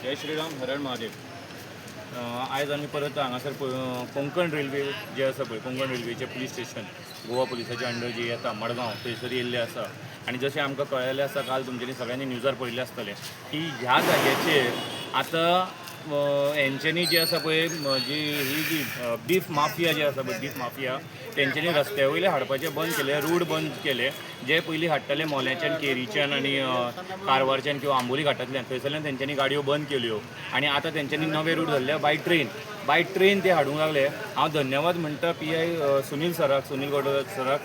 जय श्रीराम, हर हर महादेव. आयज आमी परत हांगासर कोंकण रेल्वे जे आसा पळय, कोंकण रेल्वेचे पुलीस स्टेशन गोवा पुलिसाच्या अंडर जे येता मडगांव, थंयसर येयल्ले आसा. आनी जशें आमकां कळयलें आसा, काल तुमच्यांनी सगळ्यांनी न्यूजार पळयल्लें आसतलें की ह्या जाग्याचेर आतां हेंच्यांनी जी आसा पळय जी बीफ माफिया जी आसा पळय, बीफ माफिया तेंच्यांनी रस्त्या वयले हाडपाचें बंद केलें, रूट बंद केले. जे पयलीं हाडटाले मोल्याच्यान, केरीच्यान आनी कारवारच्यान किंवा आंबोली घाटांतल्यान, थंयसरल्यान तेंच्यांनी गाडयो बंद केल्यो. आनी आतां तेंच्यांनी नवे रूट धरले बाय ट्रेन ते हाडूंक लागले. हांव धन्यवाद म्हणटा PI सुनील सराक, सुनील गौड सराक.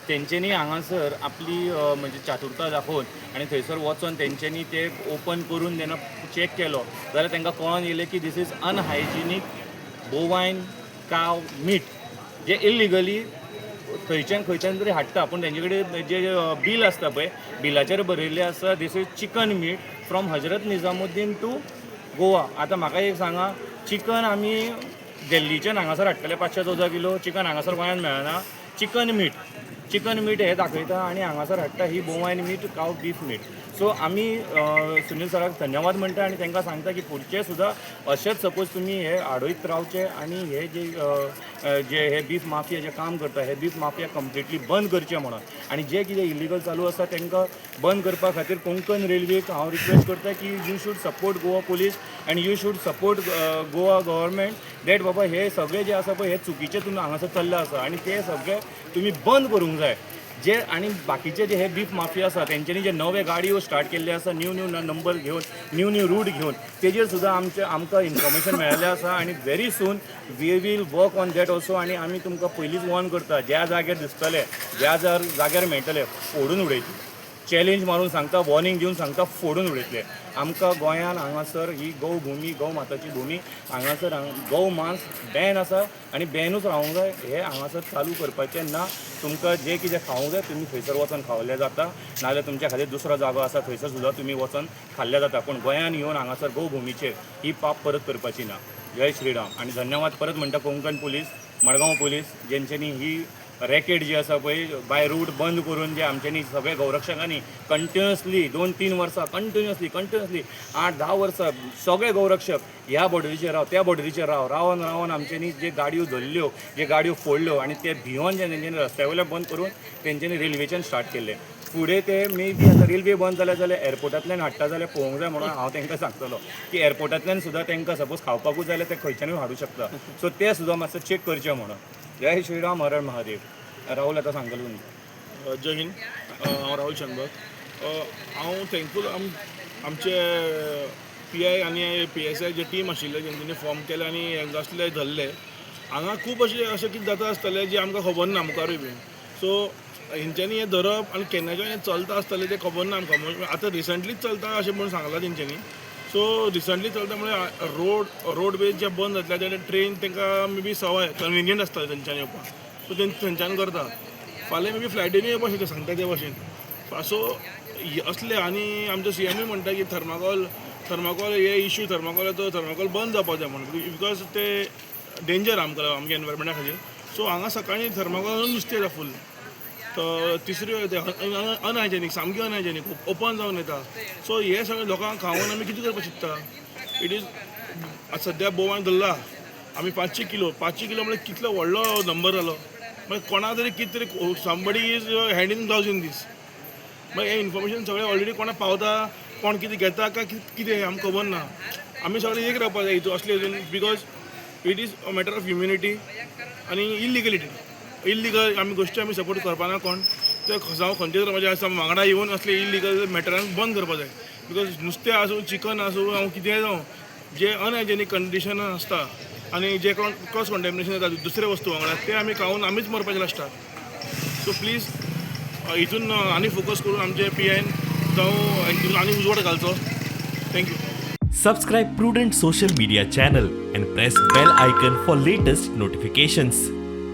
तेंच्यांनी हांगासर आपली म्हणजे चातुर्ता दाखोवन आनी थंयसर वचोन तेंच्यांनी ते ओपन करून जेन्ना चॅक केलो जाल्यार तांकां कळोन येयलें की दीस इज अनहायजिनीक बोवायन काव मीट, जे इलिगली खंयच्यान तरी हाडटा. पूण तेंचे कडेन जे बील आसता पळय, बिलाचेर बरयल्लें आसा this is chicken meat from Hazrat Nizamuddin to Goa. आतां म्हाका एक सांगा, चिकन आमी दिल्लीच्यान हांगासर हाडटले 514 किलो चिकन, हांगासर गोंयांत मेळना. चिकन मीट हे दाखयता आनी हांगासर हाडटा ही बोवायन मीट, काव बीफ मीट. सो आमी सुनील सराक धन्यवाद म्हणटा आनी तांकां सांगता की फुडचे सुद्दां अशेंच सपोज तुमी हे हाडयत रावचे आनी हे जे हे बीफ माफिया जे काम करता, हे बीफ माफिया कंप्लिटली बंद करचे म्हणून. आनी जे कितें इलिगल चालू आसा तांकां बंद करपा खातीर कोंकण रेल्वेक हांव रिक्वेस्ट करता की you should support Goa police आनी you should support Goa government that बाबा हे सगळे जे आसा पळय हे चुकीचे तुमी हांगासर चल्ले आसा आनी ते सगळे तुमी बंद करूंक जाय. जे आनी बाकीचे जे हे बीफ माफिया आसा तेंच्यांनी जे नवे गाडयो स्टार्ट केल्ले आसा, न्यू नंबर घेवन, न्यू रूट घेवन, तेजेर सुद्दां आमकां इन्फॉर्मेशन मेळिल्लें आसा. आनी very soon we will work on that also. आनी आमी तुमकां पयलींच वॉर्न करता, ज्या जाग्यार दिसतले, ज्या जाग्यार मेळटले, फोडून उडयतले. चॅलेंज मारून सांगता, वॉर्निंग दिवन सांगता, फोडून उडयतले. आमकां गोंयान हांगासर ही गौभूमी, गौ माताची भुमी, हांगासर गौ मांस बॅन आसा आनी बॅनूच रावूंक जाय. हे हांगासर चालू करपाचें ना. तुमकां जे कितें खावंक जाय तुमी थंयसर वचून खावलें जाता, नाजाल्यार तुमच्या खातीर दुसरो जागो आसा थंयसर सुद्दां तुमी वचून खाल्लें जाता. पूण गोंयान येवन हांगासर गौभुमीचेर ही पाप परत करपाची ना. जय श्रीराम. आनी धन्यवाद परत म्हणटा कोंकण पुलीस, मडगांव पुलीस, जेंच्यांनी ही रॅकेट जी आसा पळय बाय रूट बंद करून जे आमच्यांनी सगळे गौरक्षकांनी कंटिन्युअसली 2-3 वर्सां कंटिन्युअसली 8-10 वर्सां सगळे गौरक्षक ह्या बॉर्डरीचेर त्या बॉर्डरीचेर रावन आमच्यांनी जे गाडयो धरल्यो, जे गाडयो फोडल्यो आनी ते भिवून जे तेंच्यांनी रस्त्या वयल्यान बंद करून तेंच्यांनी रेल्वेच्यान स्टार्ट केल्ले. फुडें ते मे बी आतां रेल्वे बंद जाल्यार एअरपोर्टांतल्यान हाडटा जाल्यार पळोवंक जाय म्हणून हांव तांकां सांगतलो की एअरपोर्टांतल्यान सुद्दां तांकां सपोज खावपाकूच जाल्यार ते खंयच्यानूय हाडूं शकता. सो ते सुद्दां मातसो चॅक करचें म्हणून. जय श्रीराम, हर हर महादेव. राहुल आता सांगलो तुमी. जय हिंद. हांव राहुल शनबग. हांव थँकफूल आमचे PI आनी PSI जे टीम आशिल्ले जेंच्यांनी फॉर्म केले आनी हेंका असले धरले. हांगा खूब अशें कितें जाता आसतलें जे आमकां खबर ना मुखारूय बीन. सो हेंच्यांनी हें धरप आनी केन्नाच्यान हें चलता आसतलें तें खबर ना आमकां. आतां रिसंटलीच चलता अशें म्हणून सांगलां तेंच्यांनी. सो रिसंटली चलता म्हळ्यार रोडवेज जे बंद जातले तेन्ना ट्रेन तांकां मे बी सवाय कन्विनियंट आसतलें तेंच्यांनी येवपाक. सो थंयच्यान करता. फाल्यां मे बी फ्लायटीनूय येवपाक शकता सांगता ते भाशेन. सो असले आनी आमचो CMूय म्हणटा की थर्माकोल हे इश्यू थर्माकोल बंद जावपाक जाय म्हणून, बिकॉज ते डेंजर आमच्या एनवायरमेंटा खातीर. सो हांगा सकाळीं थर्माकोल नुस्तें येता फूल. तिसरी अनहायजेनीक, सामकी अनहायजेनीक, ओपन जावन येता. सो हे सगळे लोकांक खावून आमी कितें करपाक चित्ता. इट इज सद्या बोवान धरला आमी 500 किलो म्हळ्यार कितलो व्हडलो नंबर जालो. मागीर कोणा तरी कितें तरी somebody is hand in gloves in this. मागीर हें इन्फॉर्मेशन सगळें ऑलरेडी कोणाक पावता, कोण कितें घेता काय कितें आमकां खबर ना. आमी सगळें एक रावपाक जाय हितून असले हितून, because it is a matter of humanity आनी इल्लिगल आमी गोश्टी आमी सपोर्ट करपाना. कोण ते जावं खंयचे तर म्हाज्या वांगडा येवन असले इल्लिगल मॅटरांक बंद करपाक जाय. बिकॉज नुस्तें आसूं, चिकन आसूं, हांव कितेंय जावं, जे अनहायजेनीक कंडिशन आसता आनी जे कोण क्रॉस कंटॅमिनेशन जाता दुसरे वस्तू वांगडा ते आमी खावन आमीच मरपाचे लास्टाक. सो प्लीज हितून आनी फोकस करून आमचे PI जावं हितून आनी उजवाड घालचो. Thank you. Subscribe Prudent social media channel and press bell icon for latest notifications.